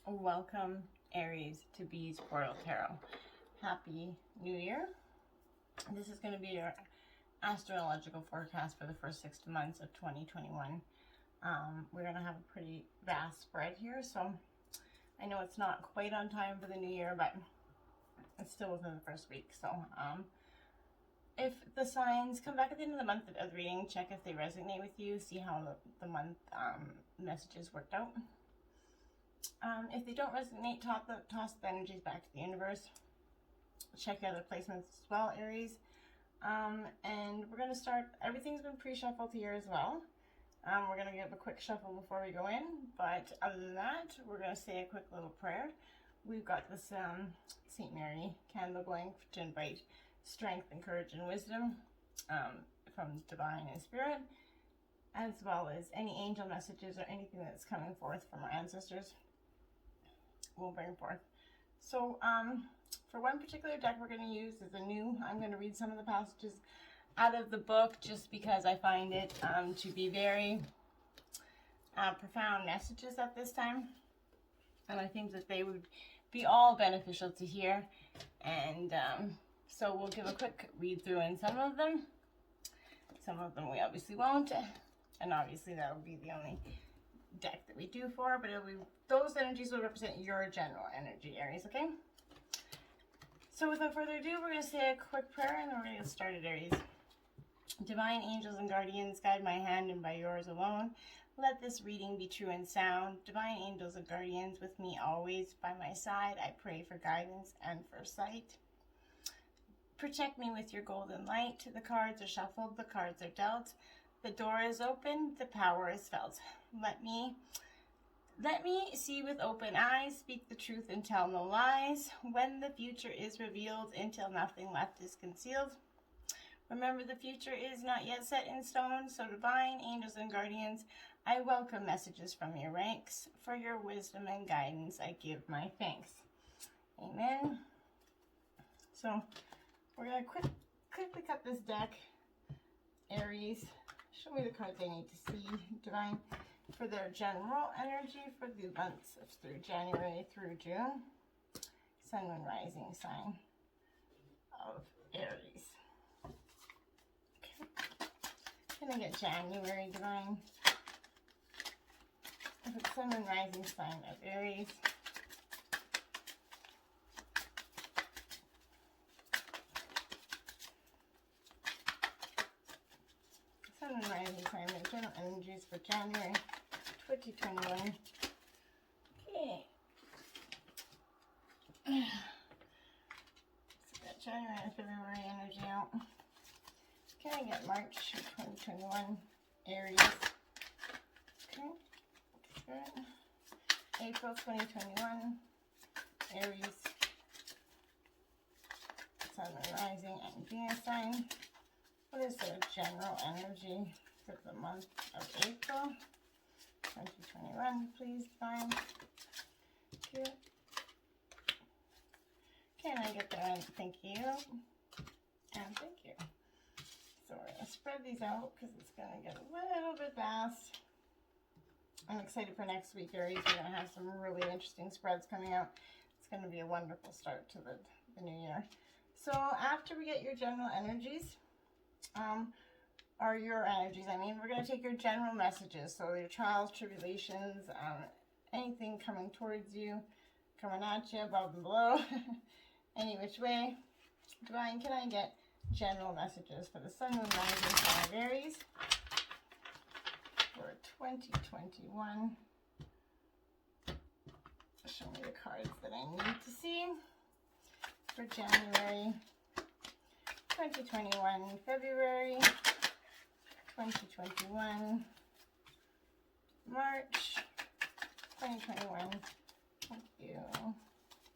Welcome, Aries, to Bees Portal Tarot. Happy New Year. This is going to be your astrological forecast for the first 6 months of 2021. We're going to have a pretty vast spread here, so I know it's not quite on time for the new year, but it's still within the first week. So if the signs come back at the end of the month of the reading, check if they resonate with you, see how the month messages worked out. If they don't resonate, toss the energies back to the universe. Check your other placements as well, Aries. And we're going to start, everything's been pre-shuffled here as well. We're going to give a quick shuffle before we go in, but other than that, we're going to say a quick little prayer. We've got this St. Mary candle going to invite strength and courage and wisdom from divine and spirit, as well as any angel messages or anything that's coming forth from our ancestors will bring forth. So for one particular deck we're going to use is I'm going to read some of the passages out of the book just because I find it to be very profound messages at this time, and I think that they would be all beneficial to hear. And so we'll give a quick read through in some of them we obviously won't, and obviously that'll be the only deck that we do for, but it'll be, those energies will represent your general energy, Aries, okay? So without further ado, we're going to say a quick prayer and then we're going to get started, Aries. Divine angels and guardians, guide my hand and by yours alone. Let this reading be true and sound. Divine angels and guardians with me always by my side. I pray for guidance and for sight. Protect me with your golden light. The cards are shuffled, the cards are dealt. The door is open, the power is felt. Let me see with open eyes, speak the truth and tell no lies. When the future is revealed, until nothing left is concealed. Remember, the future is not yet set in stone, so divine angels and guardians, I welcome messages from your ranks. For your wisdom and guidance, I give my thanks. Amen. So we're going to quickly cut this deck, Aries. Show me the cards I need to see, divine, for their general energy for the months through January through June. Sun, Moon, Rising sign of Aries. Okay. Can I get January, divine? If it's Sun, Moon, Rising sign of Aries. Sun and Rising sign of general energies for January 2021. Okay. So got January and February energy out. Can I get March 2021 Aries? Okay. Good. April 2021 Aries. Sun and Rising and Venus sign. What is the general energy for the month of April 2021, please, divine? Thank you. Can I get that? Thank you. And thank you. So we're going to spread these out because it's going to get a little bit fast. I'm excited for next week, Aries. We're going to have some really interesting spreads coming out. It's going to be a wonderful start to the new year. So after we get your general energies, are your energies, we're going to take your general messages, so your trials, tribulations, anything coming towards you, coming at you, above and below, any which way. Divine, can I get general messages for the Sun, Moon, Rising sign of Aries for 2021? Show me the cards that I need to see for January 2021, February 2021, March 2021, thank you,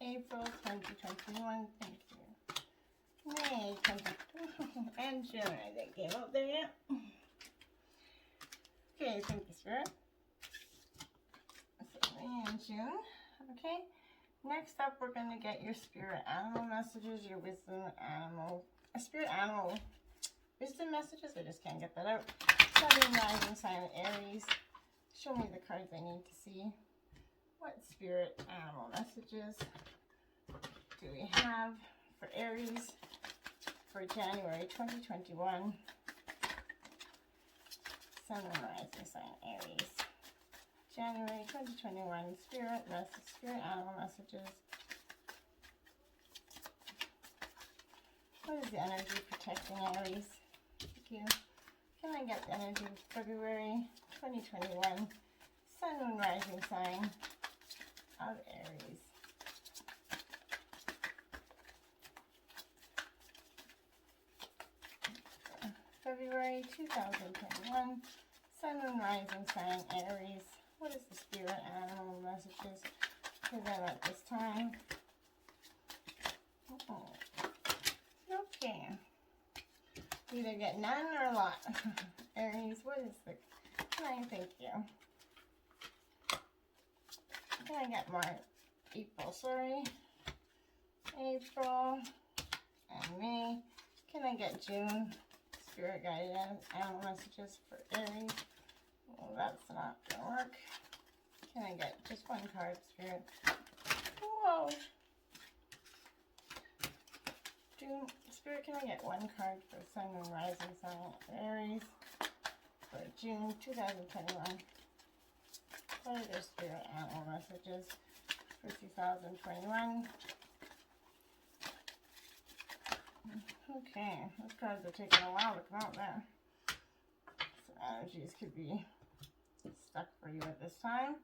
April 2021, thank you, May 2021, and June, I didn't get out there yet. Okay, thank you, Spirit. So May and June, okay. Next up, we're going to get your spirit animal messages, your wisdom animal, spirit animal wisdom messages. I just can't get that out. Sun and Rising sign of Aries. Show me the cards I need to see. What spirit animal messages do we have for Aries for January 2021? Sun and rising sign Aries. January 2021 spirit animal messages. What is the energy protecting Aries? Thank you. Can I get the energy of February 2021 Sun and rising sign of Aries? February 2021 Sun and rising sign Aries. What is the spirit animal messages for them at this time? Oh. Okay. Either get none or a lot. Aries, what is the... Thank you. Can I get more? April and May. Can I get June? Spirit guided animal messages for Aries. Well, that's not going to work. Can I get just one card, Spirit? Whoa. June, Spirit, can I get one card for Sun and rising sign of Aries for June 2021? What are their spirit animal messages for 2021? Okay, those cards are taking a while to come out there. Some energies could be stuck for you at this time.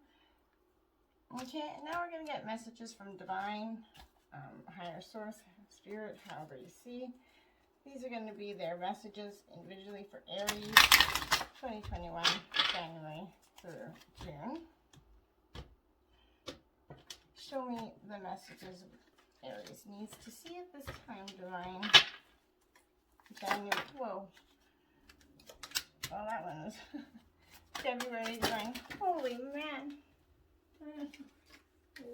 Okay, now we're going to get messages from divine, higher source, spirit, however you see. These are going to be their messages individually for Aries 2021, January through June. Show me the messages Aries needs to see at this time, divine. January, whoa. Well, that one was February, divine. Holy man.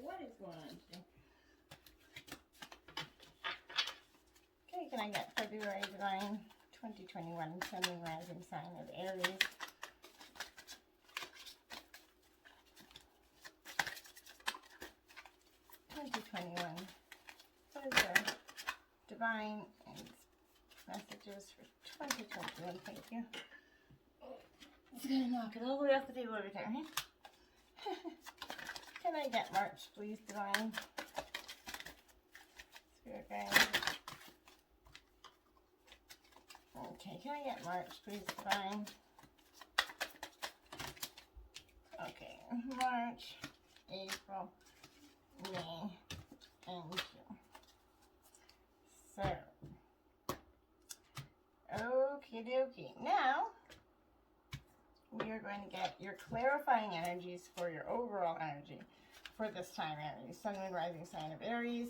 What is going on today? Okay, can I get February, divine 2021 Sun and rising sign of Aries? What is their divine and messages for 2021? Thank you. It's gonna knock it all the way off the table every time, right? Can I get March, please, divine? Spirit guide. Okay, can I get March, please, divine? Okay, March, April, May, and June. So, okie dokie. Now, we are going to get your clarifying energies for your overall energy for this time, Aries. Sun and rising sign of Aries,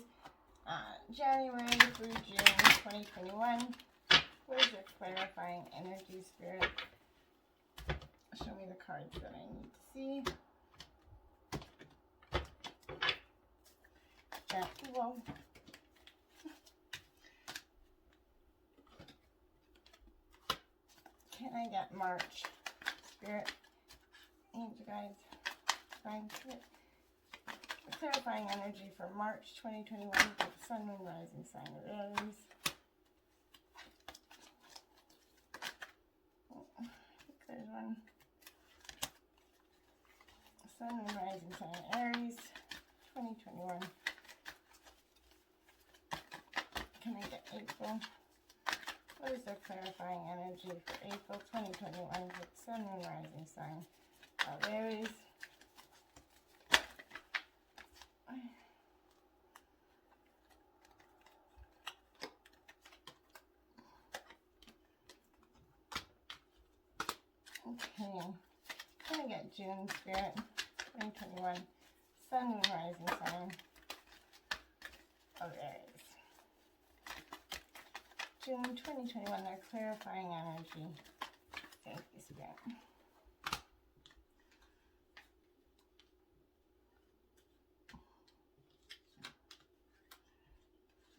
January through June 2021. What is your clarifying energy, Spirit? Show me the cards that I need to see. Whoa. Can I get March? Spirit, angel guides, divine spirit. The clarifying energy for March 2021 for the Sun and rising sign of Aries. Oh, I think there's one. Sun and rising sign of Aries 2021. Can I get April? What is their clarifying energy for April 2021 for the Sun and rising sign of Aries? Okay. Can I get June, Spirit 2021 Sun and rising sign of Aries? June 2021, their clarifying energy. Thank you, Spirit.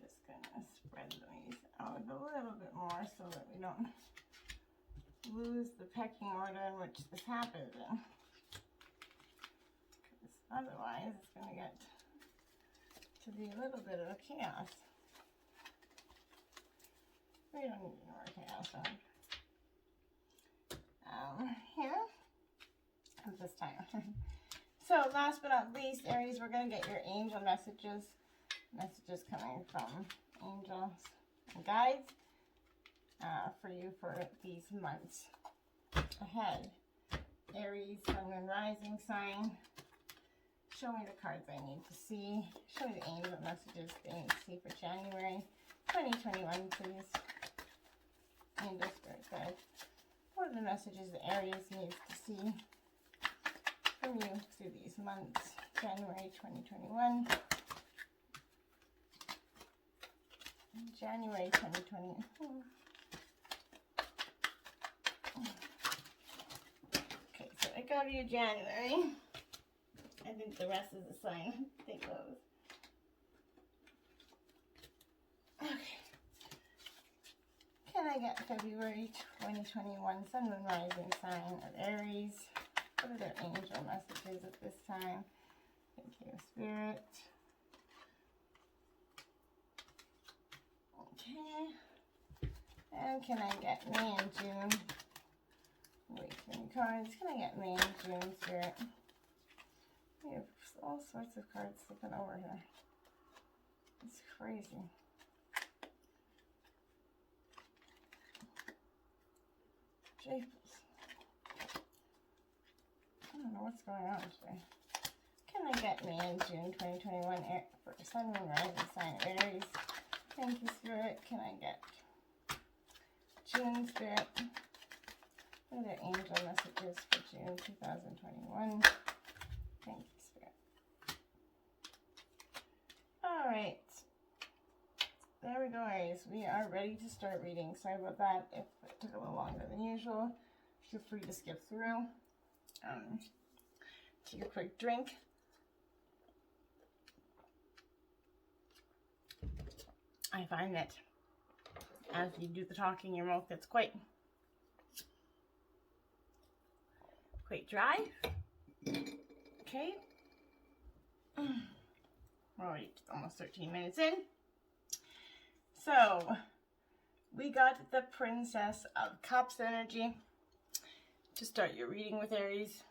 Just gonna spread these out a little bit more so that we don't lose the pecking order in which this happens in. Otherwise, it's going to get to be a little bit of a chaos. We don't need any more chaos on. Here, at this time. So last but not least, Aries, we're going to get your angel messages. Messages coming from angels and guides for you for these months ahead. Aries, Sun and Rising sign. Show me the cards I need to see. Show me the angel messages they need to see for January 2021, please. Angel Spirit Guide. What are the messages that Aries needs to see from you through these months? January 2021. January 2020. Okay, so I got you January. I think the rest is the sign. Take those. Okay. Can I get February 2021 Sun, Moon, Rising sign of Aries? What are their angel messages at this time? Thank you, Spirit. Okay. And can I get May and June? Wait, many cards. Can I get May and June, Spirit? We have all sorts of cards slipping over here. It's crazy. Japes. I don't know what's going on today. Can I get May and June 2021 for Sun, Moon, Rising sign of Aries? Thank you, Spirit. Can I get June, Spirit? What are their angel messages for June 2021? Thank you, Spirit. Alright. There we go, Aries. We are ready to start reading. Sorry about that. If it took a little longer than usual, feel free to skip through. Take a quick drink. I find that as you do the talking, your mouth gets quite dry. Okay. We're already almost 13 minutes in. So, we got the Princess of Cups energy to start your reading with, Aries.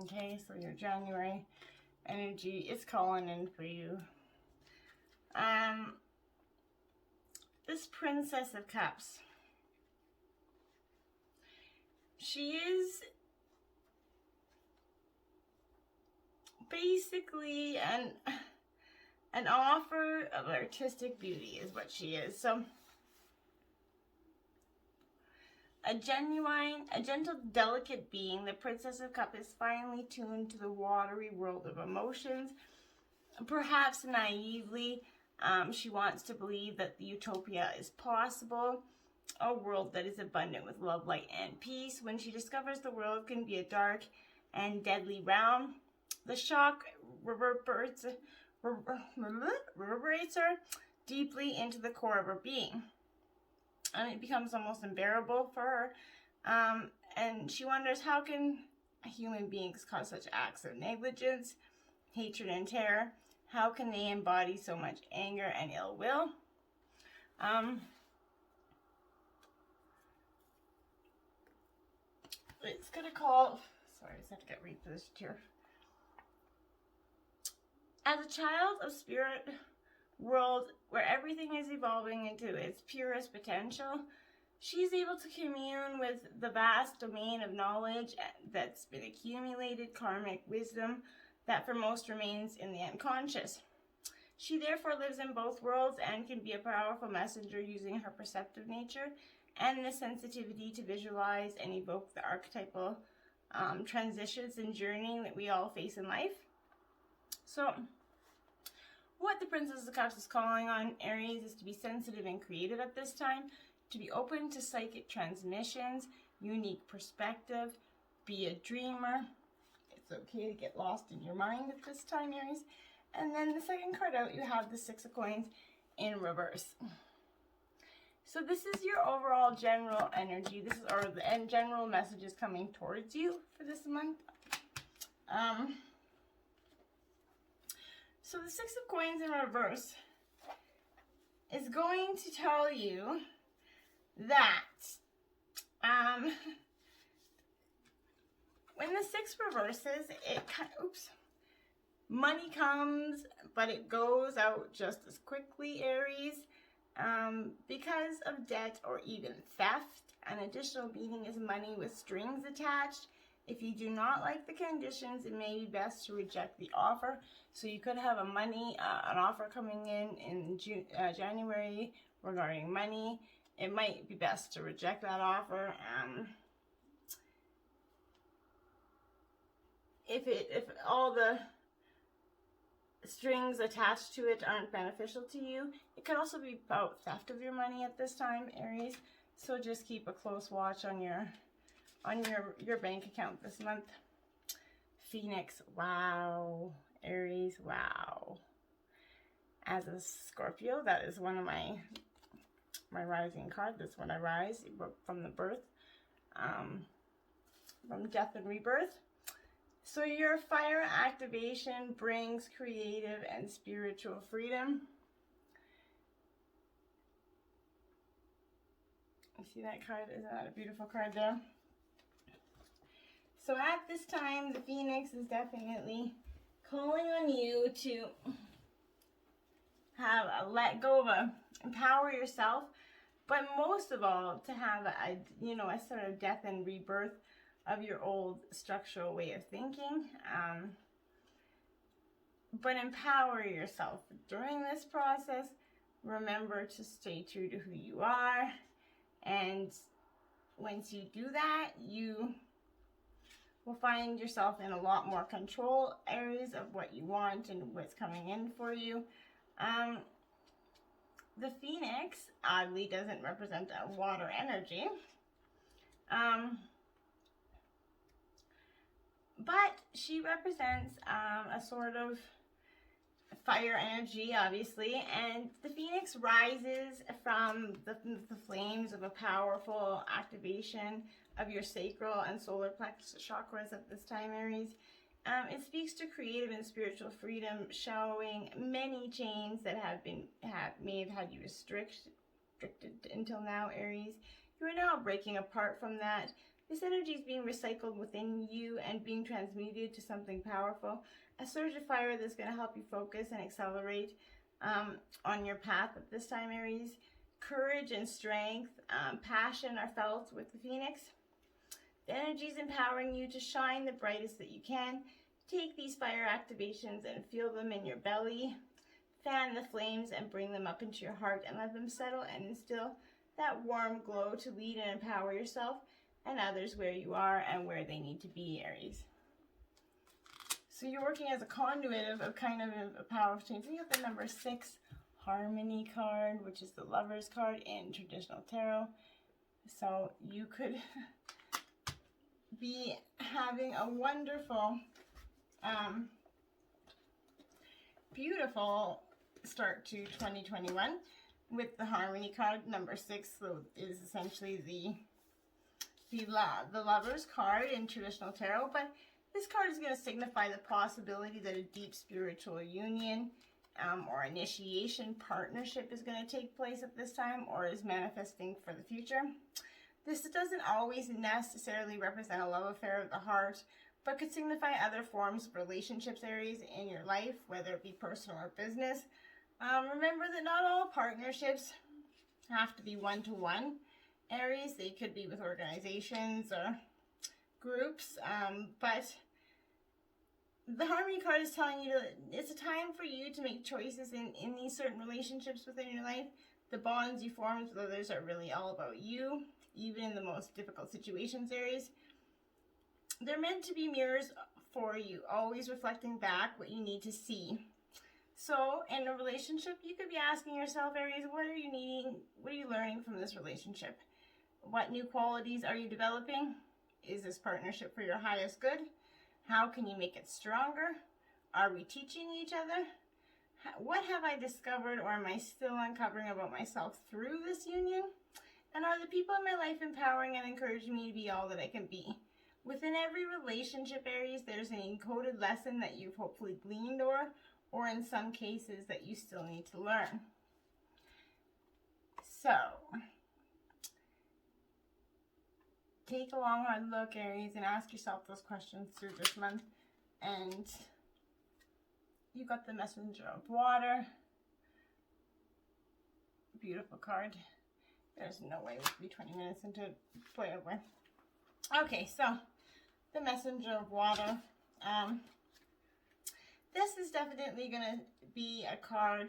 Okay, so your January energy is calling in for you. This Princess of Cups, she is basically an offer of artistic beauty is what she is. So a gentle, delicate being, the Princess of Cups is finely tuned to the watery world of emotions. Perhaps naively, she wants to believe that the utopia is possible, a world that is abundant with love, light, and peace. When she discovers the world can be a dark and deadly realm, the shock reverberates her deeply into the core of her being. And it becomes almost unbearable for her. And she wonders, how can human beings cause such acts of negligence, hatred, and terror? How can they embody so much anger and ill will? It's going to call... Sorry, I just have to get repositioned here. As a child of spirit world where everything is evolving into its purest potential, she's able to commune with the vast domain of knowledge that's been accumulated, karmic wisdom that for most remains in the unconscious. She therefore lives in both worlds and can be a powerful messenger using her perceptive nature and the sensitivity to visualize and evoke the archetypal transitions and journeying that we all face in life. So, what the Princess of Cups is calling on Aries is to be sensitive and creative at this time, to be open to psychic transmissions, unique perspective, be a dreamer. It's okay to get lost in your mind at this time, Aries. And then the second card out, you have the Six of Coins in reverse. So this is your overall general energy. This is the general messages coming towards you for this month So the Six of Coins in reverse is going to tell you that when the six reverses, money comes, but it goes out just as quickly, Aries, because of debt or even theft. An additional meaning is money with strings attached. If you do not like the conditions, it may be best to reject the offer. So you could have an offer coming in January regarding money. It might be best to reject that offer. If all the strings attached to it aren't beneficial to you, it could also be about theft of your money at this time, Aries. So just keep a close watch on your bank account this month. Phoenix, wow. Aries, wow. As a Scorpio, that is one of my rising card. That's when I rise from the birth, from death and rebirth. So your fire activation brings creative and spiritual freedom. You see that card? Isn't that a beautiful card there? So at this time, the Phoenix is definitely calling on you to have a let go of empower yourself, but most of all, to have a sort of death and rebirth of your old structural way of thinking. But empower yourself. During this process, remember to stay true to who you are. And once you do that, you will find yourself in a lot more control areas of what you want and what's coming in for you. The Phoenix, oddly, doesn't represent a water energy. But she represents a sort of fire energy, obviously, and the Phoenix rises from the flames of a powerful activation of your sacral and solar plexus chakras at this time, Aries. It speaks to creative and spiritual freedom, showing many chains that may have had you restricted until now, Aries. You are now breaking apart from that. This energy is being recycled within you and being transmuted to something powerful. A surge of fire that's going to help you focus and accelerate on your path at this time, Aries. Courage and strength, passion are felt with the Phoenix. The energy is empowering you to shine the brightest that you can. Take these fire activations and feel them in your belly. Fan the flames and bring them up into your heart and let them settle and instill that warm glow to lead and empower yourself and others where you are and where they need to be, Aries. So you're working as a conduit of kind of a powerful change. So you have the number 6 Harmony card, which is the Lover's card in traditional tarot. So you could be having a wonderful, beautiful start to 2021 with the Harmony card. Number 6 is essentially the Lover's card in traditional tarot, but this card is going to signify the possibility that a deep spiritual union or initiation partnership is going to take place at this time or is manifesting for the future. This doesn't always necessarily represent a love affair of the heart, but could signify other forms of relationships, Aries, in your life, whether it be personal or business. Remember that not all partnerships have to be one-to-one, Aries. They could be with organizations or groups, but the Harmony card is telling you that it's a time for you to make choices in these certain relationships within your life. The bonds you form with others are really all about you, even in the most difficult situations, Aries. They're meant to be mirrors for you, always reflecting back what you need to see. So in a relationship, you could be asking yourself, Aries, what are you needing? What are you learning from this relationship? What new qualities are you developing? Is this partnership for your highest good? How can you make it stronger? Are we teaching each other? What have I discovered or am I still uncovering about myself through this union? And are the people in my life empowering and encouraging me to be all that I can be? Within every relationship, Aries, there's an encoded lesson that you've hopefully gleaned or in some cases that you still need to learn. So, take a long, hard look, Aries, and ask yourself those questions through this month. And you got the Messenger of Water. Beautiful card. There's no way we could be 20 minutes into play over. Okay, so the Messenger of Water. This is definitely going to be a card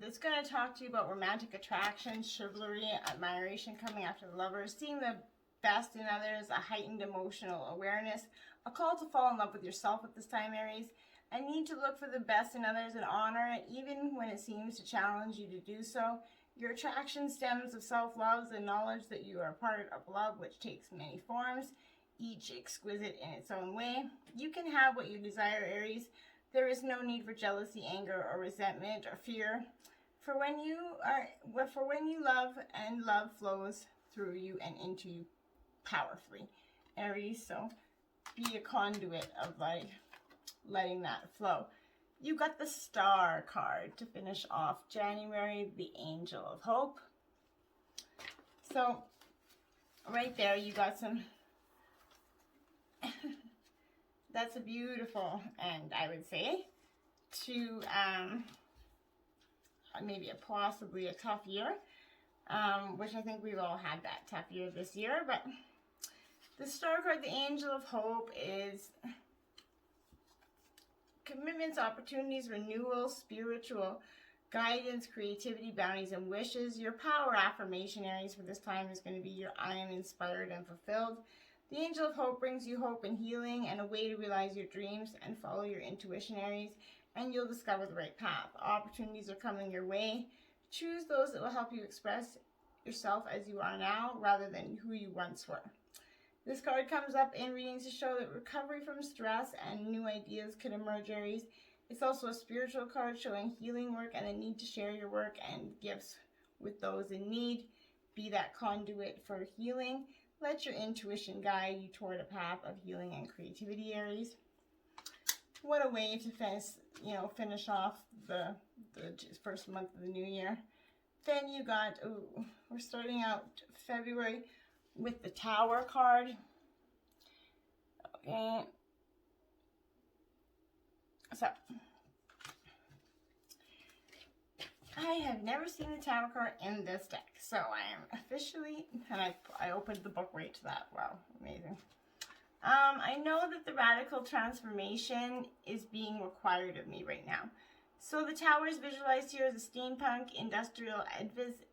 that's going to talk to you about romantic attraction, chivalry, admiration coming after the lovers, seeing the best in others, a heightened emotional awareness, a call to fall in love with yourself at this time, Aries. A need to look for the best in others and honor it, even when it seems to challenge you to do so. Your attraction stems of self-love, the knowledge that you are a part of love, which takes many forms, each exquisite in its own way. You can have what you desire, Aries. There is no need for jealousy, anger, or resentment, or fear. For when you love, and love flows through you and into you powerfully, Aries. So be a conduit of letting that flow. You got the Star card to finish off January, the Angel of Hope. So right there you got some that's a beautiful, and I would say to maybe possibly a tough year, which I think we've all had that tough year this year. But the Star card, the Angel of Hope, is commitments, opportunities, renewal, spiritual guidance, creativity, bounties, and wishes. Your power affirmation, Aries, for this time is going to be your I am inspired and fulfilled. The Angel of Hope brings you hope and healing and a way to realize your dreams and follow your intuition, Aries, and you'll discover the right path. Opportunities are coming your way. Choose those that will help you express yourself as you are now rather than who you once were. This card comes up in readings to show that recovery from stress and new ideas could emerge, Aries. It's also a spiritual card showing healing work and the need to share your work and gifts with those in need. Be that conduit for healing. Let your intuition guide you toward a path of healing and creativity, Aries. What a way to finish off the first month of the new year. Then you got, we're starting out February with the Tower card. Okay. So, I have never seen the Tower card in this deck. So I am officially, and I opened the book right to that. Wow, amazing. I know that the radical transformation is being required of me right now. So the Tower is visualized here as a steampunk industrial edifice.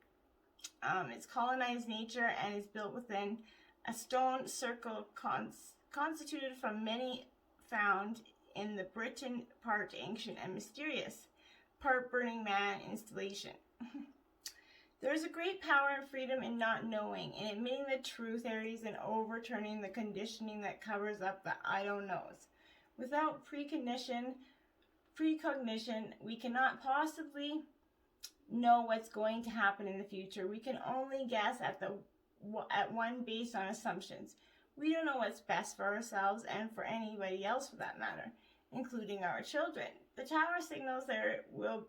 It's colonized nature and is built within a stone circle constituted from many found in the Britain, part ancient and mysterious, part Burning Man installation. There is a great power and freedom in not knowing, in admitting the truth, Aries, and overturning the conditioning that covers up the I don't knows. Without precognition, we cannot possibly know what's going to happen in the future. We can only guess at one based on assumptions. We don't know what's best for ourselves and for anybody else for that matter, including our children. The Tower signals there will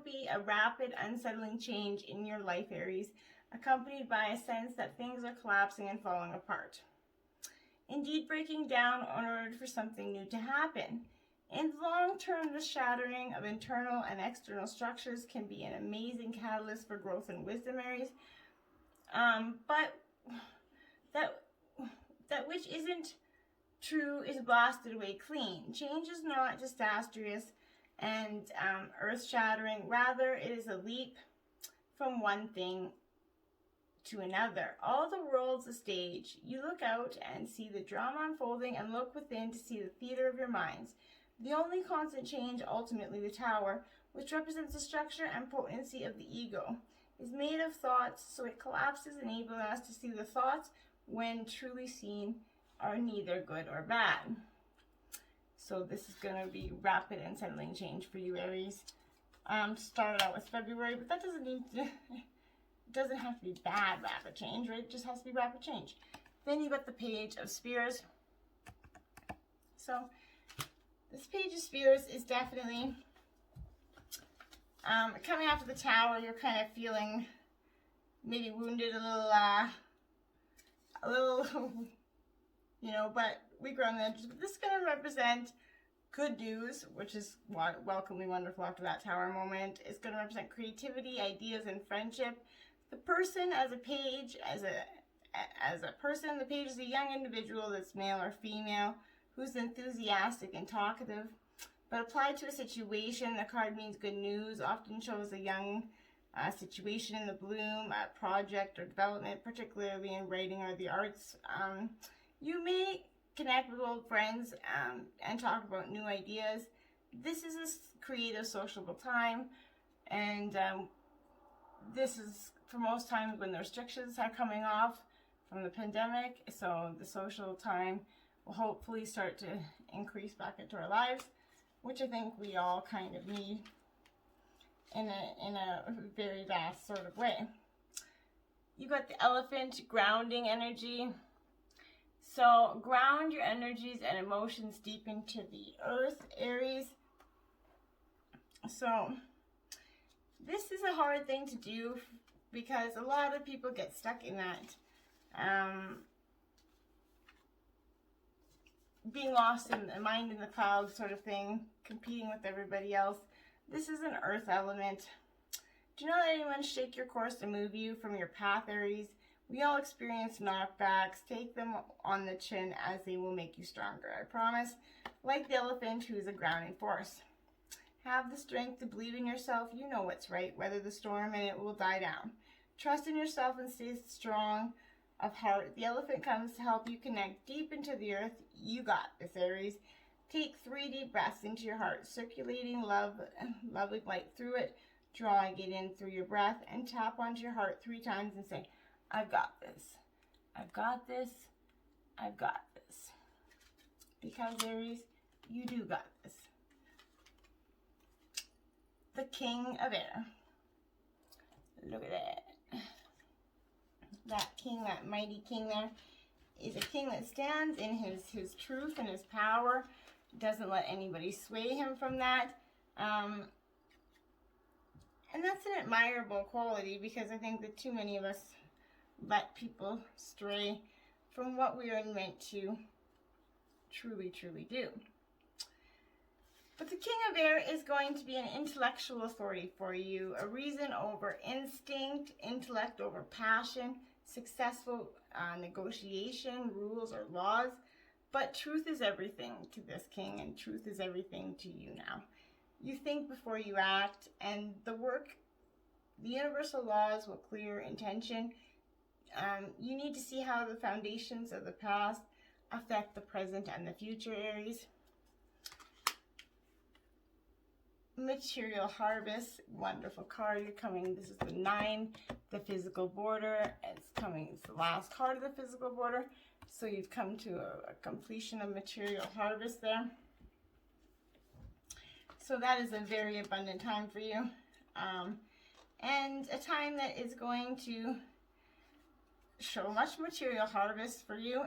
be a rapid, unsettling change in your life, Aries, accompanied by a sense that things are collapsing and falling apart. Indeed, breaking down in order for something new to happen. In the long term, the shattering of internal and external structures can be an amazing catalyst for growth and wisdom, Aries. But that which isn't true is blasted away clean. Change is not disastrous and earth-shattering. Rather, it is a leap from one thing to another. All the world's a stage. You look out and see the drama unfolding and look within to see the theater of your minds. The only constant change, ultimately the Tower, which represents the structure and potency of the ego, is made of thoughts, so it collapses, enabling us to see the thoughts, when truly seen, are neither good or bad. So this is going to be rapid and settling change for you, Aries. Started out with February, but that doesn't have to be bad rapid change, right? It just has to be rapid change. Then you got the Page of Spears. So this Page of Spears is definitely coming after the Tower. You're kind of feeling maybe wounded a little, you know, but we grow on the edges. But this is going to represent good news, which is welcomely wonderful after that Tower moment. It's going to represent creativity, ideas, and friendship. The person as a page, as a person, the page is a young individual that's male or female who's enthusiastic and talkative. But applied to a situation, the card means good news, often shows a young situation in the bloom, a project or development, particularly in writing or the arts. You may connect with old friends and talk about new ideas. This is a creative, sociable time, and this is for most times when the restrictions are coming off from the pandemic, so the social time will hopefully start to increase back into our lives, which I think we all kind of need in a very vast sort of way. You got the Elephant, grounding energy. So ground your energies and emotions deep into the earth, Aries. So this is a hard thing to do because a lot of people get stuck in that being lost in the mind in the clouds sort of thing, competing with everybody else. This is an earth element. Do not let anyone shake your course and move you from your path, Aries. We all experience knockbacks. Take them on the chin, as they will make you stronger, I promise. Like the elephant, who is a grounding force. Have the strength to believe in yourself. You know what's right. Weather the storm and it will die down. Trust in yourself and stay strong of heart. The elephant comes to help you connect deep into the earth. You got this, Aries. Take 3 deep breaths into your heart, circulating loving light through it, drawing it in through your breath, and tap onto your heart 3 times and say, I've got this. I've got this. I've got this. Because, Aries, you do got this. The King of Air. Look at that. That king, that mighty king there, is a king that stands in his truth and his power. Doesn't let anybody sway him from that. And that's an admirable quality, because I think that too many of us let people stray from what we are meant to truly, truly do. But the King of Air is going to be an intellectual authority for you, a reason over instinct, intellect over passion, successful negotiation, rules or laws. But truth is everything to this king, and truth is everything to you now. You think before you act, and the universal laws will clear intention. You need to see how the foundations of the past affect the present and the future, Aries. Material harvest, wonderful card. You're coming, this is the 9, the physical border. It's the last card of the physical border. So you've come to a completion of material harvest there. So that is a very abundant time for you. And a time that is going to show much material harvest for you.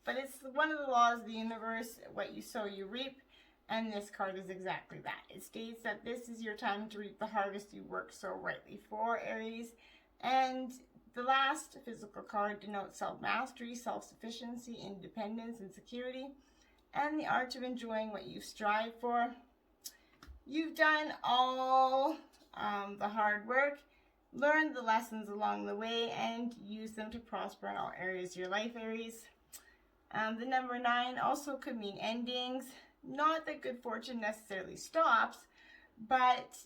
But it's one of the laws of the universe, what you sow, you reap. And this card is exactly that. It states that this is your time to reap the harvest you worked so rightly for, Aries. And the last physical card denotes self-mastery, self-sufficiency, independence, and security, and the art of enjoying what you strive for. You've done all the hard work, learned the lessons along the way, and used them to prosper in all areas of your life, Aries. The number 9 also could mean endings. Not that good fortune necessarily stops, but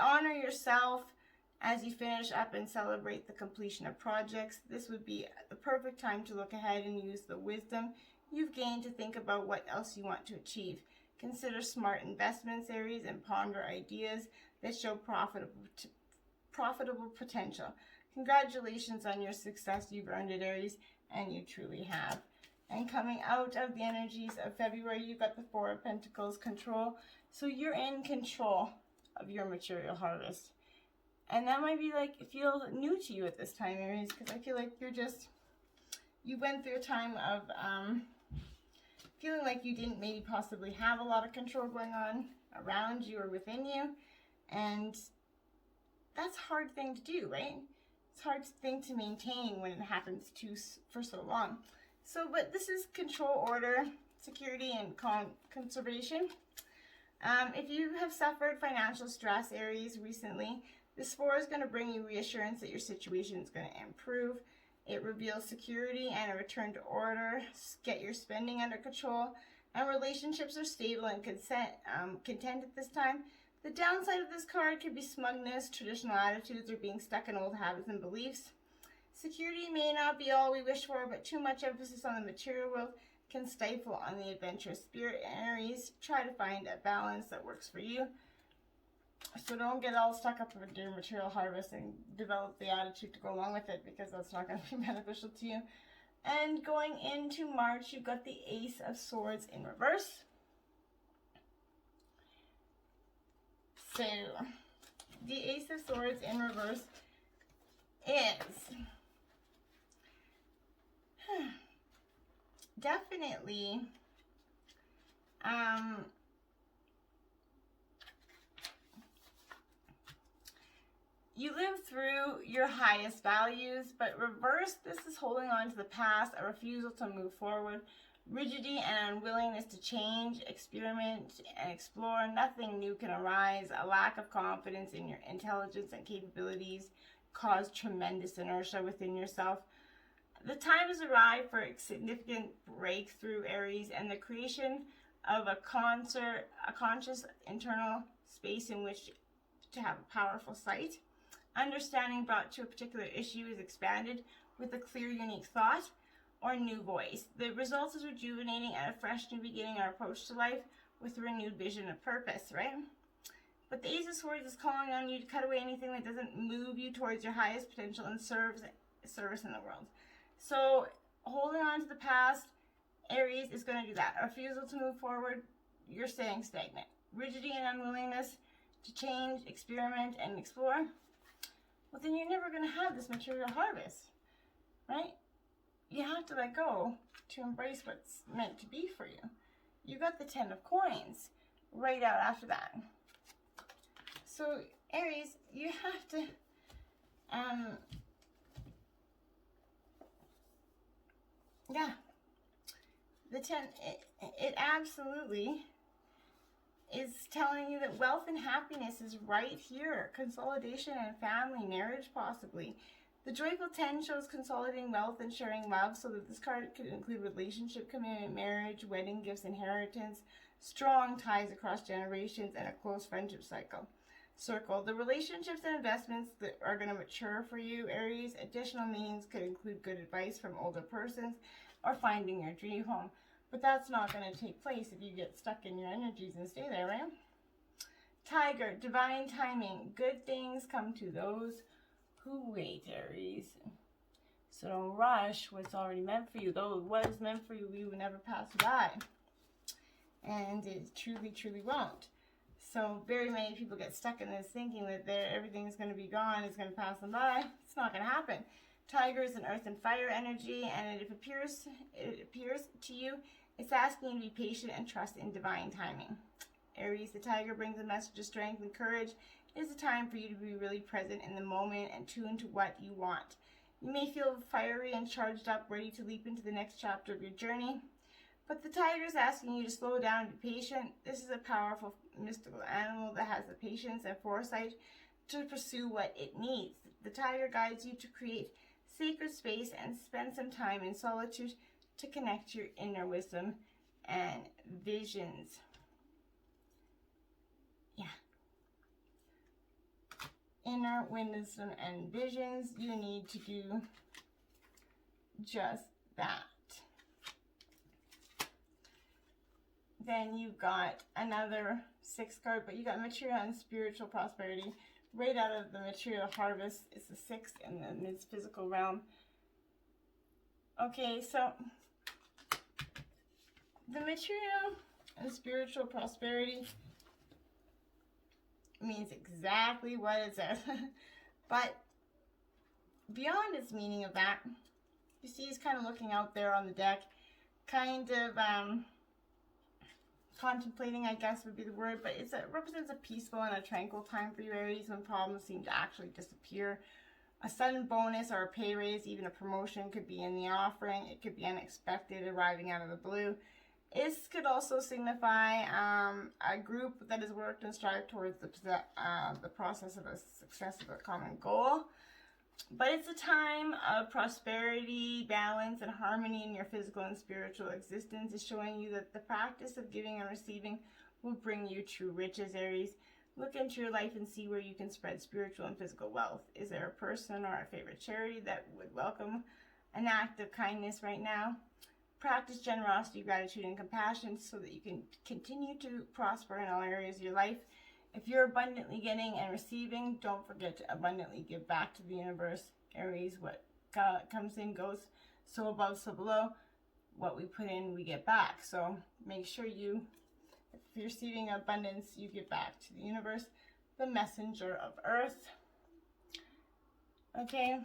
honor yourself as you finish up and celebrate the completion of projects. This would be the perfect time to look ahead and use the wisdom you've gained to think about what else you want to achieve. Consider smart investments, Aries, and ponder ideas that show profitable potential. Congratulations on your success. You've earned it, Aries, and you truly have. And coming out of the energies of February, you've got the 4 of Pentacles, control. So you're in control of your material harvest. And that might be feel new to you at this time, Aries, because I feel like You went through a time of feeling like you didn't maybe possibly have a lot of control going on around you or within you. And that's a hard thing to do, right? It's a hard thing to maintain when it happens for so long. So, but this is control, order, security, and conservation. If you have suffered financial stress, Aries, recently, this 4 is going to bring you reassurance that your situation is going to improve. It reveals security and a return to order. Get your spending under control. And relationships are stable and content at this time. The downside of this card could be smugness, traditional attitudes, or being stuck in old habits and beliefs. Security may not be all we wish for, but too much emphasis on the material world can stifle on the adventurous spirit. Aries, try to find a balance that works for you. So don't get all stuck up with your material harvest and develop the attitude to go along with it, because that's not going to be beneficial to you. And going into March, you've got the Ace of Swords in reverse. So the Ace of Swords in reverse is definitely you live through your highest values, but reverse, this is holding on to the past, a refusal to move forward, rigidity and unwillingness to change, experiment, and explore. Nothing new can arise. A lack of confidence in your intelligence and capabilities cause tremendous inertia within yourself. The time has arrived for a significant breakthrough, Aries, and the creation of a conscious internal space in which to have a powerful sight. Understanding brought to a particular issue is expanded with a clear, unique thought or new voice. The result is rejuvenating and a fresh new beginning or approach to life with a renewed vision of purpose, right? But the Ace of Swords is calling on you to cut away anything that doesn't move you towards your highest potential and service in the world. So holding on to the past, Aries, is going to do that. A refusal to move forward, you're staying stagnant. Rigidity and unwillingness to change, experiment, and explore, well, then you're never going to have this material harvest, right? You have to let go to embrace what's meant to be for you. You got the 10 of coins right out after that. So, Aries, you have to the 10, it absolutely is telling you that wealth and happiness is right here. Consolidation and family, marriage possibly. The joyful 10 shows consolidating wealth and sharing love, so that this card could include relationship, commitment, marriage, wedding gifts, inheritance, strong ties across generations, and a close friendship circle. The relationships and investments that are going to mature for you, Aries. Additional meanings could include good advice from older persons or finding your dream home. But that's not going to take place if you get stuck in your energies and stay there, right? Tiger, divine timing. Good things come to those who wait, Aries. So don't rush what's already meant for you. Though what is meant for you, we will never pass by. And it truly, truly won't. So very many people get stuck in this thinking that everything's going to be gone, it's going to pass them by. It's not going to happen. Tiger is an earth and fire energy, and it appears to you, it's asking you to be patient and trust in divine timing. Aries, the tiger brings a message of strength and courage. It is a time for you to be really present in the moment and tuned to what you want. You may feel fiery and charged up, ready to leap into the next chapter of your journey. But the tiger is asking you to slow down and be patient. This is a powerful mystical animal that has the patience and foresight to pursue what it needs. The tiger guides you to create sacred space and spend some time in solitude to connect to your inner wisdom and visions. Yeah. Inner wisdom and visions. You need to do just that. Then you got another 6 card, but you got material and spiritual prosperity. Right out of the material harvest is the 6th in this physical realm. Okay, so the material and spiritual prosperity means exactly what it says. But beyond its meaning of that, You see he's kind of looking out there on the deck, kind of contemplating, I guess would be the word, but it represents a peaceful and a tranquil time for you, Aries, when problems seem to actually disappear. A sudden bonus or a pay raise, even a promotion, could be in the offering. It could be unexpected, arriving out of the blue. This could also signify a group that has worked and strived towards the process of a success of a common goal. But it's a time of prosperity, balance, and harmony in your physical and spiritual existence. Is showing you that the practice of giving and receiving will bring you true riches, Aries. Look into your life and see where you can spread spiritual and physical wealth. Is there a person or a favorite charity that would welcome an act of kindness right now? Practice generosity, gratitude, and compassion so that you can continue to prosper in all areas of your life. If you're abundantly getting and receiving, don't forget to abundantly give back to the universe. Aries, what comes in goes, so above, so below. What we put in, we get back. So make sure you, if you're receiving abundance, you give back to the universe, the messenger of earth. Okay,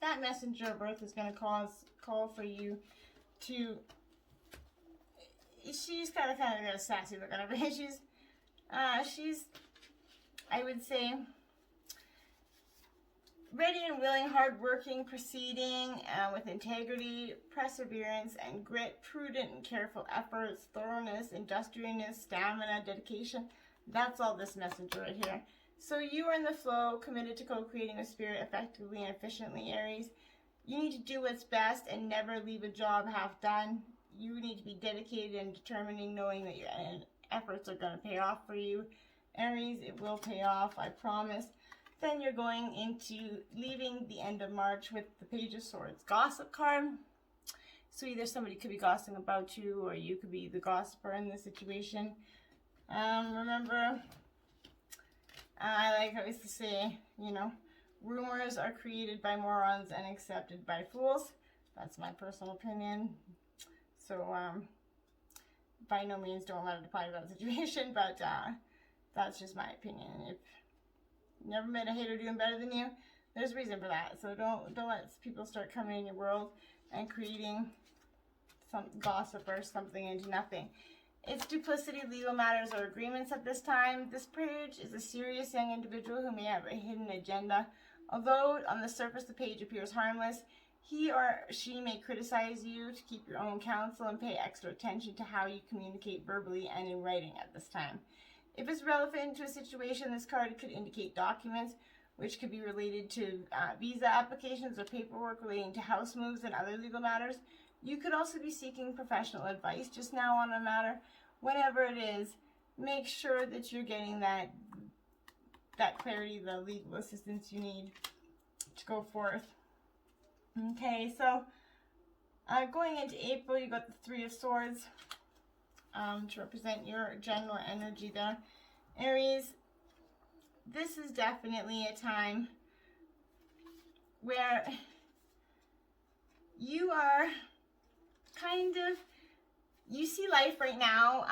that messenger of earth is going to call for you to, she's kind of got a sassy look on her face. She's, I would say, ready and willing, hardworking, proceeding with integrity, perseverance, and grit, prudent and careful efforts, thoroughness, industriousness, stamina, dedication. That's all this messenger right here. So you are in the flow, committed to co-creating a spirit effectively and efficiently, Aries. You need to do what's best and never leave a job half done. You need to be dedicated and determined, knowing that your efforts are going to pay off for you. Aries, it will pay off, I promise. Then you're going into leaving the end of March with the Page of Swords gossip card. So either somebody could be gossiping about you or you could be the gossiper in this situation. Remember, I like how I used to say, you know, rumors are created by morons and accepted by fools. That's my personal opinion. So, by no means don't let it apply to that situation, but that's just my opinion. If you never met a hater doing better than you, there's a reason for that. So don't let people start coming in your world and creating some gossip or something into nothing. It's duplicity, legal matters, or agreements at this time. This page is a serious young individual who may have a hidden agenda. Although on the surface the page appears harmless, he or she may criticize you to keep your own counsel and pay extra attention to how you communicate verbally and in writing at this time. If it's relevant to a situation, this card could indicate documents which could be related to visa applications or paperwork relating to house moves and other legal matters. You could also be seeking professional advice just now on a matter. Whatever it is, make sure that you're getting that clarity, the legal assistance you need to go forth. Okay, so going into April, you got the Three of Swords to represent your general energy there. Aries, this is definitely a time where you are kind of, you see life right now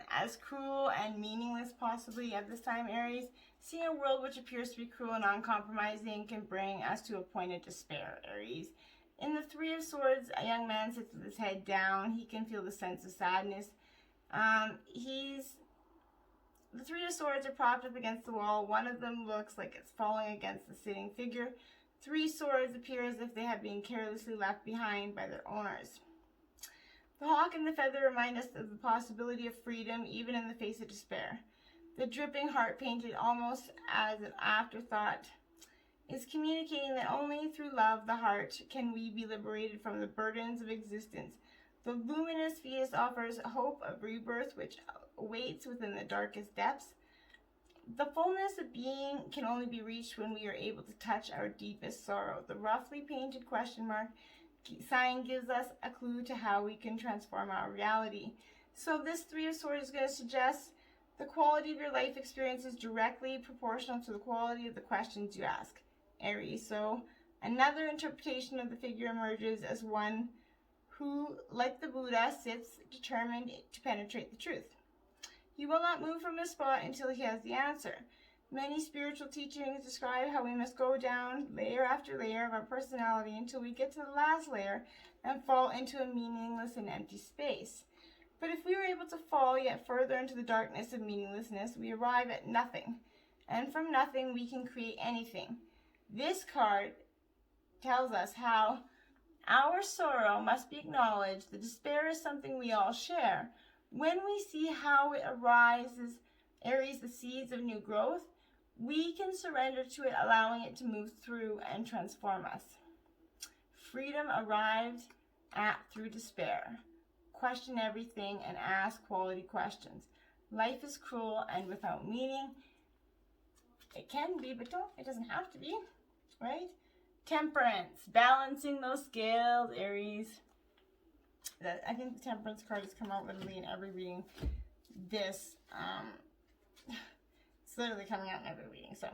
as cruel and meaningless possibly at this time, Aries. Seeing a world which appears to be cruel and uncompromising can bring us to a point of despair, Aries. In the Three of Swords, a young man sits with his head down. He can feel the sense of sadness. The Three of Swords are propped up against the wall. One of them looks like it's falling against the sitting figure. Three swords appear as if they have been carelessly left behind by their owners. The hawk and the feather remind us of the possibility of freedom even in the face of despair. The dripping heart, painted almost as an afterthought, is communicating that only through love, the heart, can we be liberated from the burdens of existence. The luminous fetus offers hope of rebirth, which awaits within the darkest depths. The fullness of being can only be reached when we are able to touch our deepest sorrow. The roughly painted question mark sign gives us a clue to how we can transform our reality. So this Three of Swords is going to suggest the quality of your life experience is directly proportional to the quality of the questions you ask, Aries. So another interpretation of the figure emerges as one who, like the Buddha, sits determined to penetrate the truth. He will not move from his spot until he has the answer. Many spiritual teachings describe how we must go down layer after layer of our personality until we get to the last layer and fall into a meaningless and empty space. But if we are able to fall yet further into the darkness of meaninglessness, we arrive at nothing. And from nothing, we can create anything. This card tells us how our sorrow must be acknowledged. The despair is something we all share. When we see how it arises, Aries, the seeds of new growth, we can surrender to it, allowing it to move through and transform us. Freedom arrived at through despair. Question everything and ask quality questions. Life is cruel and without meaning. It can be, but it doesn't have to be, right? Temperance, balancing those scales, Aries. I think the Temperance card has come out literally in every reading. It's literally coming out in every reading, so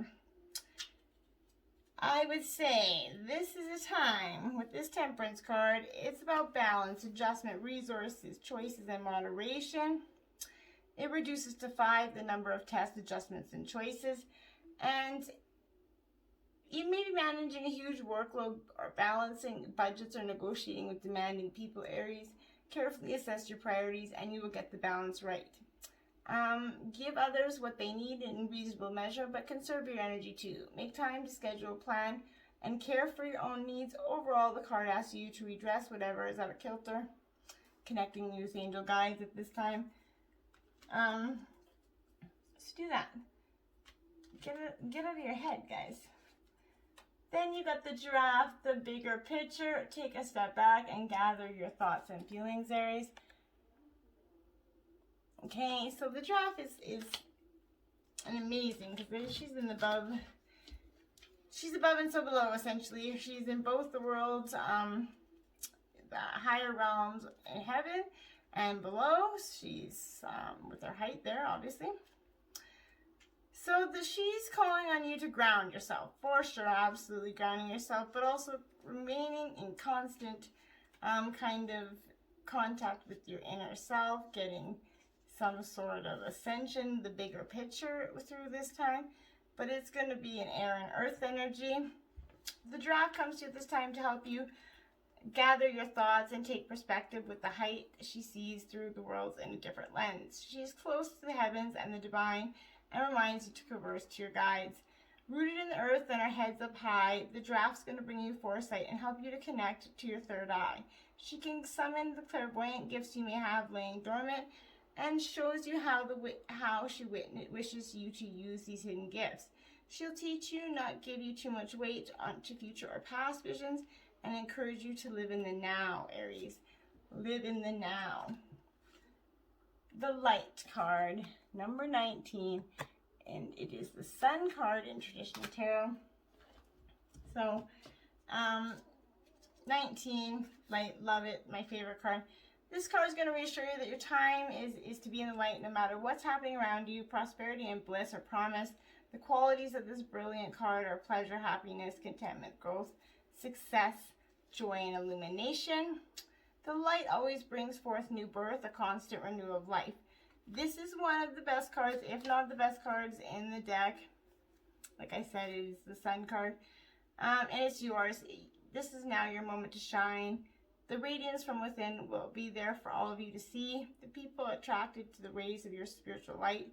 I would say this is a time with this Temperance card. It's about balance, adjustment, resources, choices, and moderation. It reduces to 5 the number of tests, adjustments, and choices. And you may be managing a huge workload or balancing budgets or negotiating with demanding people, Aries. Carefully assess your priorities and you will get the balance right. Give others what they need in reasonable measure, but conserve your energy too. Make time to schedule a plan and care for your own needs. Overall, the card asks you to redress whatever is out of kilter. Connecting with angel guides at this time. Let's do that. Get out of your head, guys. Then you got the giraffe, the bigger picture. Take a step back and gather your thoughts and feelings, Aries. Okay, so the giraffe is an amazing, because she's above and so below, essentially. She's in both the worlds, the higher realms in heaven and below. She's with her height there, obviously. So she's calling on you to ground yourself, for sure, absolutely grounding yourself, but also remaining in constant kind of contact with your inner self, getting some sort of ascension, the bigger picture through this time, but it's going to be an air and earth energy. The giraffe comes to you at this time to help you gather your thoughts and take perspective with the height. She sees through the worlds in a different lens. She is close to the heavens and the divine and reminds you to converse to your guides. Rooted in the earth and her heads up high, the giraffe's going to bring you foresight and help you to connect to your third eye. She can summon the clairvoyant gifts you may have laying dormant and shows you how she wishes you to use these hidden gifts. She'll teach you, not give you too much weight onto future or past visions, and encourage you to live in the now, Aries. Live in the now. The Light card, number 19, and it is the Sun card in traditional tarot. So, 19, light, love it, my favorite card. This card is going to reassure you that your time is to be in the light no matter what's happening around you. Prosperity and bliss are promised. The qualities of this brilliant card are pleasure, happiness, contentment, growth, success, joy, and illumination. The light always brings forth new birth, a constant renewal of life. This is one of the best cards, if not the best cards in the deck. Like I said, it is the Sun card. And it's yours. This is now your moment to shine. The radiance from within will be there for all of you to see. The people attracted to the rays of your spiritual light.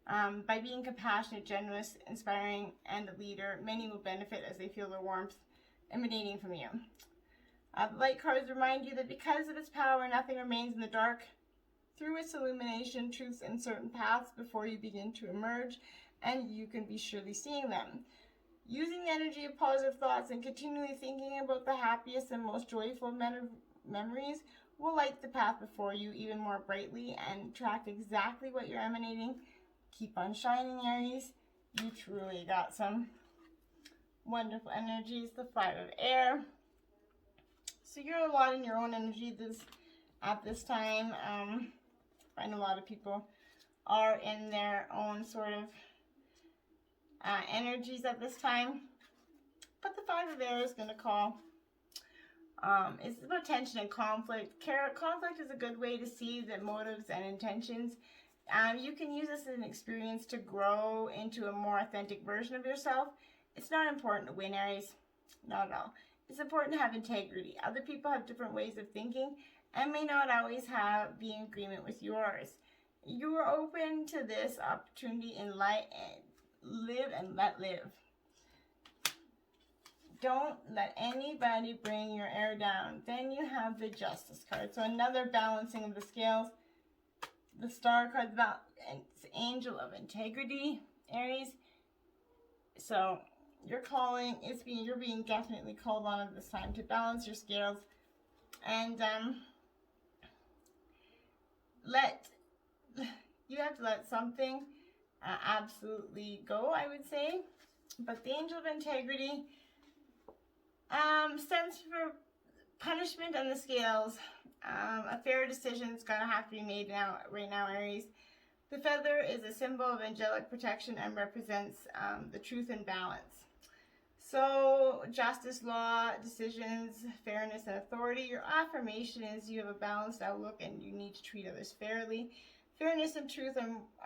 By being compassionate, generous, inspiring, and a leader, many will benefit as they feel the warmth emanating from you. The light cards remind you that because of its power, nothing remains in the dark. Through its illumination, truths and certain paths before you begin to emerge, and you can be surely seeing them. Using the energy of positive thoughts and continually thinking about the happiest and most joyful memories will light the path before you even more brightly and attract exactly what you're emanating. Keep on shining, Aries. You truly got some wonderful energies. The 5 of Air. So you're a lot in your own energy at this time. I find a lot of people are in their own sort of energies at this time. But the 5 of Air is going to call. It's about tension and conflict. Conflict is a good way to see the motives and intentions You can use this as an experience to grow into a more authentic version of yourself. It's not important to win, Aries. Not at all. It's important to have integrity. Other people have different ways of thinking and may not always be in agreement with yours. You are open to this opportunity in life and live and let live. Don't let anybody bring your air down. Then you have the Justice card. So another balancing of the scales. The Star card, it's Angel of Integrity, Aries. So you're being definitely called on at this time to balance your scales and you have to let something absolutely go, I would say. But the Angel of Integrity stands for punishment on the scales. A fair decision is going to have to be made right now, Aries. The feather is a symbol of angelic protection and represents the truth and balance. So, justice, law, decisions, fairness, and authority. Your affirmation is you have a balanced outlook and you need to treat others fairly. Fairness and truth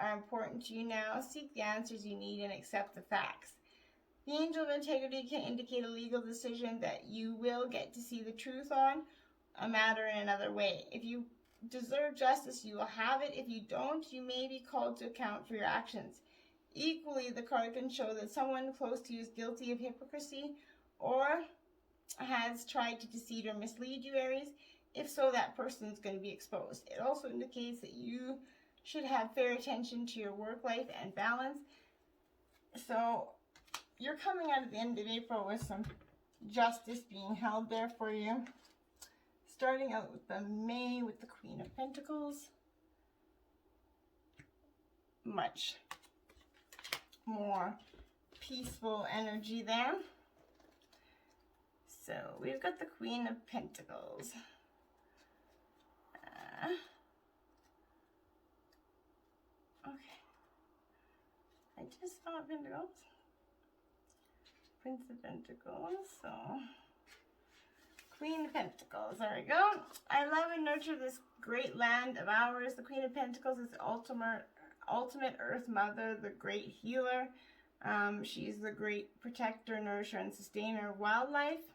are important to you now. Seek the answers you need and accept the facts. The Angel of Integrity can indicate a legal decision that you will get to see the truth on a matter in another way. If you deserve justice, you will have it. If you don't, you may be called to account for your actions. Equally, the card can show that someone close to you is guilty of hypocrisy or has tried to deceive or mislead you, Aries. If so, that person is going to be exposed. It also indicates that you should have fair attention to your work life and balance. So you're coming out at the end of April with some justice being held there for you. Starting out with the May with the Queen of Pentacles. Much more peaceful energy there. So we've got the Queen of Pentacles. Okay. I just saw Pentacles. Prince of Pentacles, so Queen of Pentacles, there we go. I love and nurture this great land of ours. The Queen of Pentacles is the ultimate Earth Mother, the great healer. She's the great protector, nourisher, and sustainer of wildlife.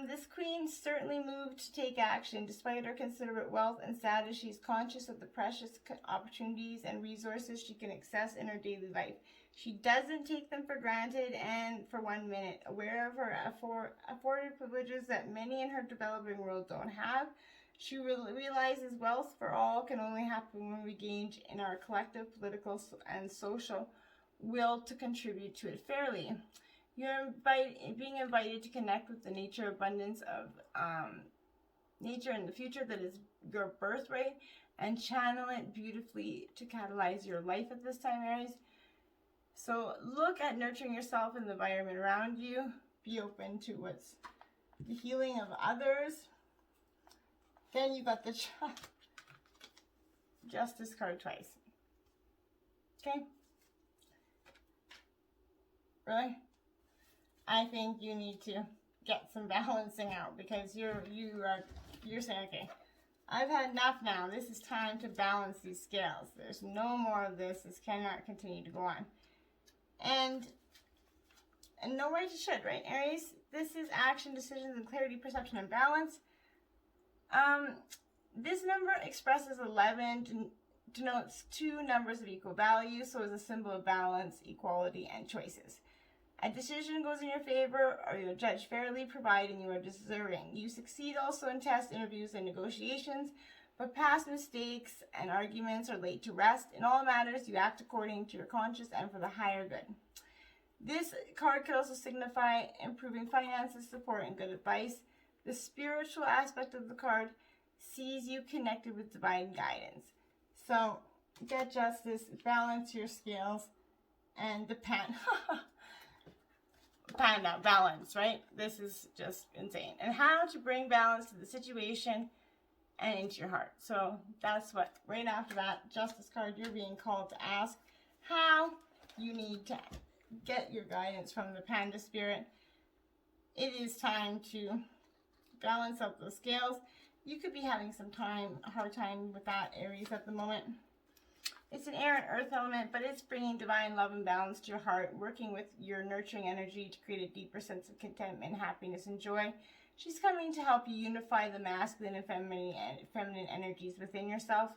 This queen certainly moved to take action. Despite her considerate wealth and status, she's conscious of the precious opportunities and resources she can access in her daily life. She doesn't take them for granted and for 1 minute. Aware of her afforded privileges that many in her developing world don't have, she realizes wealth for all can only happen when we engage in our collective political and social will to contribute to it fairly. You're being invited to connect with the nature abundance of nature in the future that is your birthright and channel it beautifully to catalyze your life at this time, Aries. So look at nurturing yourself and the environment around you. Be open to what's the healing of others. Then you got the Justice card twice. Okay? Really? I think you need to get some balancing out because you're saying, okay, I've had enough now. This is time to balance these scales. There's no more of this. This cannot continue to go on. And no way to should, right, Aries? This is action, decisions, and clarity, perception, and balance. This number expresses 11, denotes two numbers of equal value, so is a symbol of balance, equality, and choices. A decision goes in your favor, or you're judged fairly, providing you are deserving. You succeed also in tests, interviews, and negotiations, but past mistakes and arguments are laid to rest. In all matters, you act according to your conscience and for the higher good. This card could also signify improving finances, support, and good advice. The spiritual aspect of the card sees you connected with divine guidance. So, get justice, balance your scales, and the panda balance, right? This is just insane. And how to bring balance to the situation and into your heart. So that's what, right after that Justice card, you're being called to ask how you need to get your guidance from the panda spirit. It is time to balance up those scales. You could be having some a hard time with that, Aries, at the moment. It's an air and earth element, but it's bringing divine love and balance to your heart, working with your nurturing energy to create a deeper sense of contentment, happiness, and joy. She's coming to help you unify the masculine and feminine energies within yourself,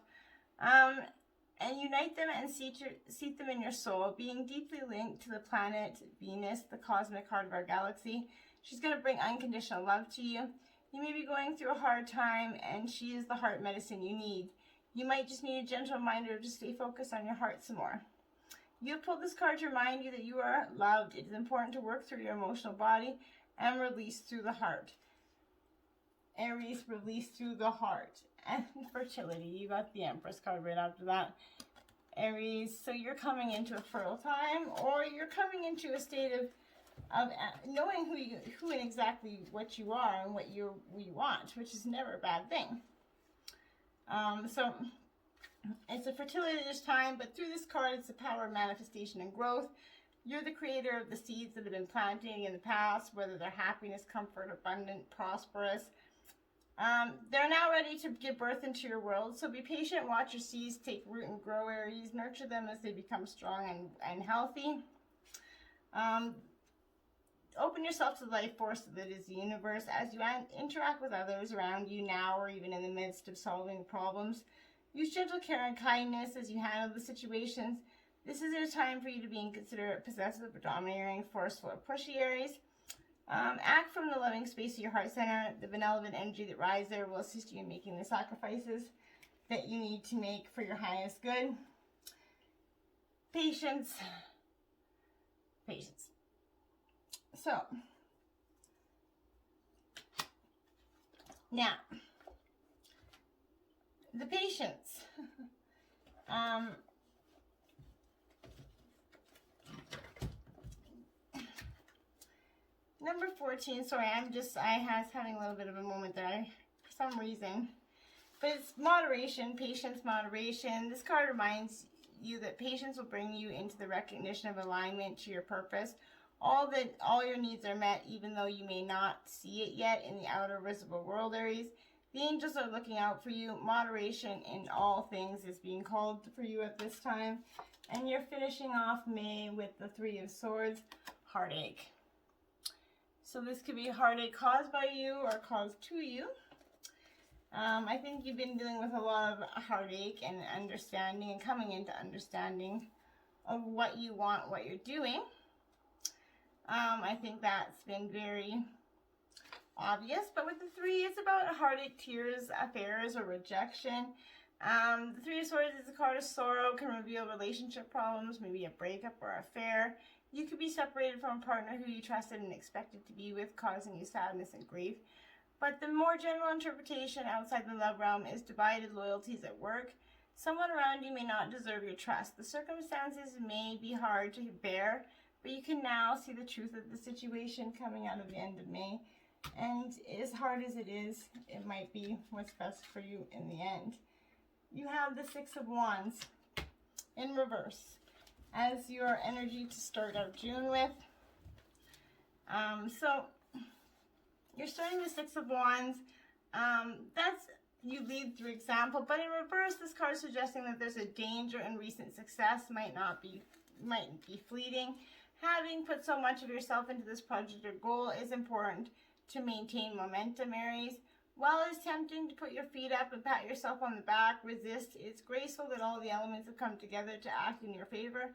and unite them and seat them in your soul, being deeply linked to the planet Venus, the cosmic heart of our galaxy. She's going to bring unconditional love to you. You may be going through a hard time, and she is the heart medicine you need. You might just need a gentle reminder to stay focused on your heart some more. You have pulled this card to remind you that you are loved. It is important to work through your emotional body and release through the heart. Aries, release through the heart. And fertility. You got the Empress card right after that. Aries, so you're coming into a fertile time, or you're coming into a state of knowing who and exactly what you are and what you want, which is never a bad thing. So it's a fertility this time, but through this card, it's the power of manifestation and growth. You're the creator of the seeds that have been planting in the past, whether they're happiness, comfort, abundant, prosperous. They're now ready to give birth into your world, so be patient, watch your seeds take root and grow, Aries. Nurture them as they become strong and healthy. Open yourself to the life force that is the universe as you interact with others around you now or even in the midst of solving problems. Use gentle care and kindness as you handle the situations. This is a time for you to be inconsiderate, possessive, domineering, forceful, or pushy, Aries. Act from the loving space of your heart center. The benevolent energy that rises there will assist you in making the sacrifices that you need to make for your highest good. Patience. Patience. So, now, the patience. Number 14, sorry, I was having a little bit of a moment there for some reason. But it's moderation, patience, moderation. This card reminds you that patience will bring you into the recognition of alignment to your purpose. All your needs are met, even though you may not see it yet in the outer visible world, Aries. The angels are looking out for you. Moderation in all things is being called for you at this time. And you're finishing off May with the Three of Swords, heartache. So this could be heartache caused by you or caused to you. I think you've been dealing with a lot of heartache and understanding and coming into understanding of what you want, what you're doing. I think that's been very obvious, but with the three, it's about heartache, tears, affairs, or rejection. The Three of Swords is a card of sorrow, can reveal relationship problems, maybe a breakup or affair. You could be separated from a partner who you trusted and expected to be with, causing you sadness and grief. But the more general interpretation outside the love realm is divided loyalties at work. Someone around you may not deserve your trust. The circumstances may be hard to bear, but you can now see the truth of the situation coming out of the end of May. And as hard as it is, it might be what's best for you in the end. You have the Six of Wands in reverse as your energy to start out June with. So you're starting the Six of Wands. You lead through example, but in reverse, this card is suggesting that there's a danger and recent success might be fleeting. Having put so much of yourself into this project or goal is important to maintain momentum, Aries. While it's tempting to put your feet up and pat yourself on the back, resist. It's graceful that all the elements have come together to act in your favor.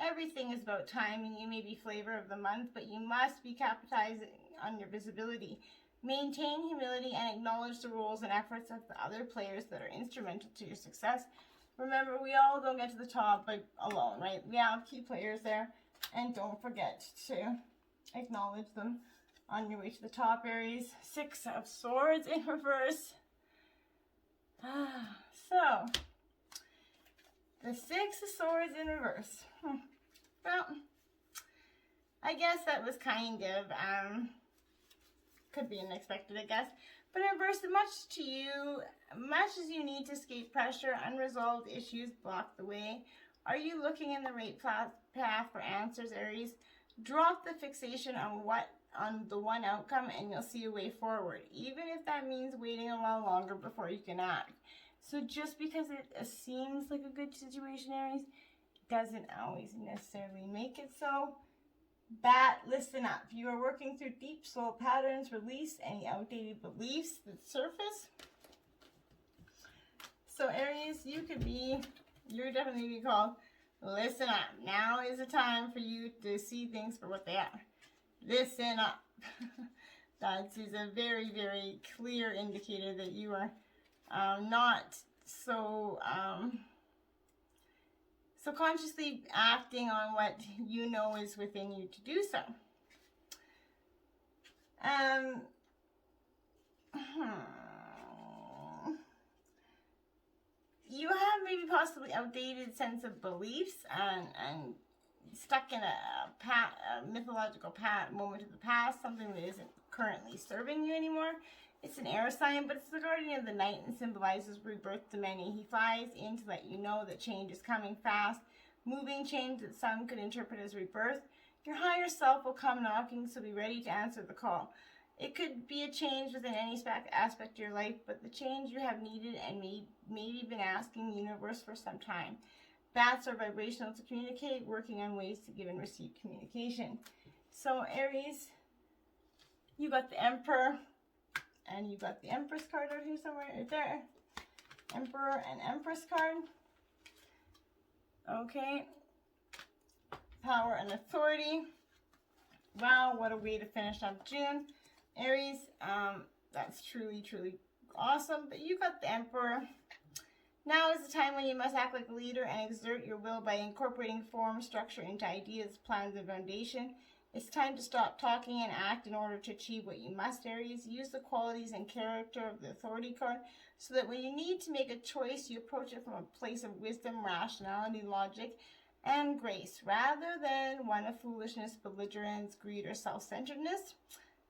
Everything is about timing. You may be flavor of the month, but you must be capitalizing on your visibility. Maintain humility and acknowledge the roles and efforts of the other players that are instrumental to your success. Remember, we all don't get to the top alone, right? We have key players there, and don't forget to acknowledge them on your way to the top, Aries. Six of Swords in reverse. So, the Six of Swords in reverse. Well, I guess that was kind of, could be unexpected, I guess. But in reverse, much as you need to escape pressure, unresolved issues block the way. Are you looking in the right path for answers, Aries? Drop the fixation on the one outcome and you'll see a way forward, even if that means waiting a while longer before you can act. So just because it seems like a good situation, Aries, doesn't always necessarily make it so. Listen up. You are working through deep soul patterns. Release any outdated beliefs that surface. So Aries, you're definitely be called, listen up. Now is the time for you to see things for what they are. Listen up. That is a very, very clear indicator that you are not so consciously acting on what you know is within you to do so. You have maybe possibly outdated sense of beliefs and stuck in a mythological moment of the past, something that isn't currently serving you anymore. It's an air sign, but it's the guardian of the night and symbolizes rebirth to many. He flies in to let you know that change is coming fast, moving change that some could interpret as rebirth. Your higher self will come knocking, so be ready to answer the call. It could be a change within any aspect of your life, but the change you have needed and maybe been asking the universe for some time. Bats are vibrational to communicate, working on ways to give and receive communication. So Aries, you got the Emperor, and you got the Empress card out here somewhere, right there. Emperor and Empress card. Okay. Power and authority. Wow, what a way to finish up June. Aries, that's truly, truly awesome. But you got the Emperor. Now is the time when you must act like a leader and exert your will by incorporating form, structure into ideas, plans, and foundation. It's time to stop talking and act in order to achieve what you must, Aries. Use the qualities and character of the authority card so that when you need to make a choice, you approach it from a place of wisdom, rationality, logic, and grace, rather than one of foolishness, belligerence, greed, or self-centeredness.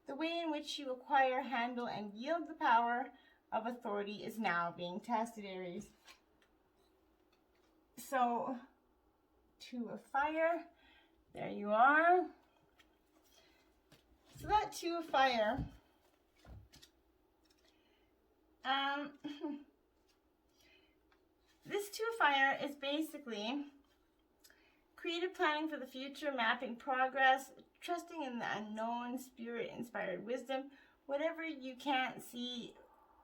The way in which you acquire, handle, and yield the power of authority is now being tested, Aries. So, Two of Fire, there you are. So that Two of Fire, this Two of Fire is basically creative planning for the future, mapping progress, trusting in the unknown, spirit-inspired wisdom. Whatever you can't see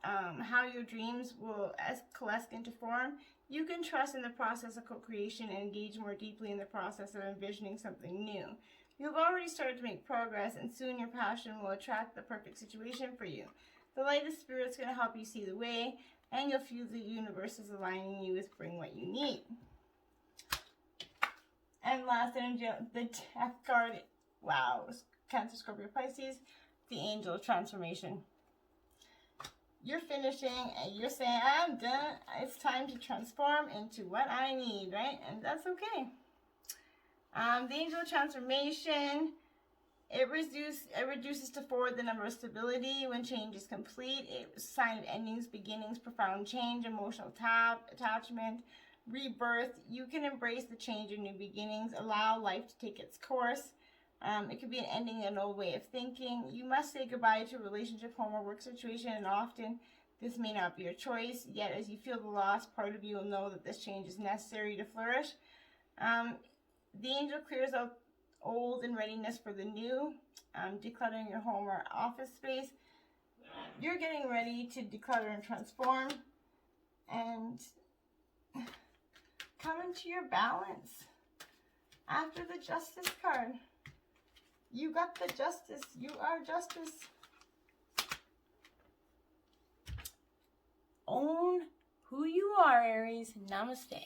how your dreams will coalesce into form, you can trust in the process of co-creation and engage more deeply in the process of envisioning something new. You've already started to make progress, and soon your passion will attract the perfect situation for you. The light of spirit's going to help you see the way, and you'll feel the universe is aligning you with bring what you need. And last energy, the Death card. Wow, Cancer, Scorpio, Pisces, the Angel of Transformation. You're finishing and you're saying, I'm done. It's time to transform into what I need, right? And that's okay. The Angel of Transformation, it reduces to 4 the number of stability when change is complete. It's a sign of endings, beginnings, profound change, emotional attachment, rebirth. You can embrace the change and new beginnings. Allow life to take its course. It could be an ending an old way of thinking. You must say goodbye to a relationship, home, or work situation, and often this may not be your choice. Yet as you feel the loss, part of you will know that this change is necessary to flourish. The angel clears out old in readiness for the new, decluttering your home or office space. You're getting ready to declutter and transform and come into your balance. After the Justice card, you got the Justice. You are Justice. Own who you are, Aries. Namaste.